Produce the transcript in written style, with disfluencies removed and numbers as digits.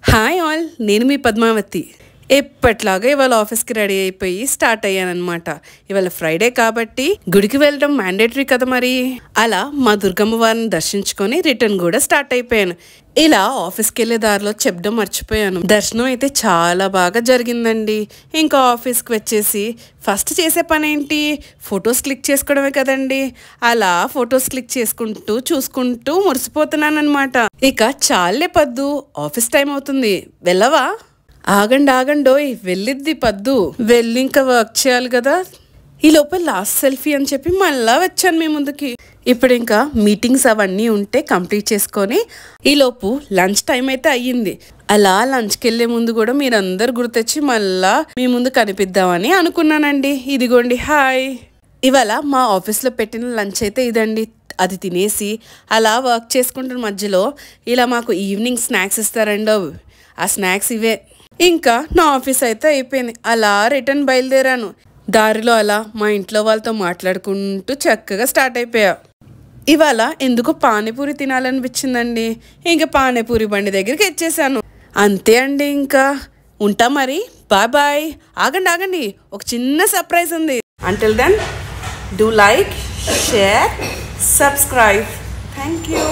Hi all, నేను మీ పద్మావతి. ఎప్పట్లాగా ఇవాళ ఆఫీస్కి రెడీ అయిపోయి స్టార్ట్ అయ్యానమాట. ఇవాళ ఫ్రైడే కాబట్టి గుడికి వెళ్ళడం మ్యాండేటరీ కదా మరి. అలా మా దుర్గమ్మ వారిని దర్శించుకొని రిటర్న్ కూడా స్టార్ట్ అయిపోయాను. ఇలా ఆఫీస్కి వెళ్ళే దారిలో చెప్పడం మర్చిపోయాను. దర్శనం అయితే చాలా బాగా జరిగిందండి. ఇంకా ఆఫీస్కి వచ్చేసి ఫస్ట్ చేసే పని ఏంటి, ఫొటోస్ క్లిక్ చేసుకోవడమే కదండి. అలా ఫొటోస్ క్లిక్ చేసుకుంటూ చూసుకుంటూ మురిసిపోతున్నాను అనమాట. ఇక చాలే పద్దు, ఆఫీస్ టైం అవుతుంది, వెళ్ళవా? ఆగండోయ్, వెళ్ళిద్ది పద్దు, వెళ్ళి ఇంకా వర్క్ చేయాలి కదా. ఈ లోపల లాస్ట్ సెల్ఫీ అని చెప్పి మళ్ళా వచ్చాను మీ ముందుకి. ఇప్పుడు ఇంకా మీటింగ్స్ అవన్నీ ఉంటే కంప్లీట్ చేసుకొని ఈలోపు లంచ్ టైం అయితే అయ్యింది. అలా లంచ్కి వెళ్ళే ముందు కూడా మీరందరు గుర్తొచ్చి మళ్ళా మీ ముందు కనిపిద్దామని అనుకున్నానండి. ఇదిగోండి హాయ్. ఇవాళ మా ఆఫీస్లో పెట్టిన లంచ్ అయితే ఇదండి. అది తినేసి అలా వర్క్ చేసుకుంటున్న మధ్యలో ఇలా మాకు ఈవినింగ్ స్నాక్స్ ఇస్తారండి. ఆ స్నాక్స్ ఇవే. ఇంకా నా ఆఫీస్ అయితే అయిపోయింది. అలా రిటర్న్ బయలుదేరాను. దారిలో అలా మా ఇంట్లో వాళ్ళతో మాట్లాడుకుంటూ చక్కగా స్టార్ట్ అయిపోయా. ఇవాళ ఎందుకో పానీపూరి తినాలనిపించిందండి. ఇంకా పానీపూరి బండి దగ్గరికి వచ్చేసాను. అంతే అండి, ఇంకా ఉంటా మరి. Bye bye. ఆగండి, ఒక చిన్న సర్ప్రైజ్ ఉంది. Until then do like, share, subscribe. Thank you.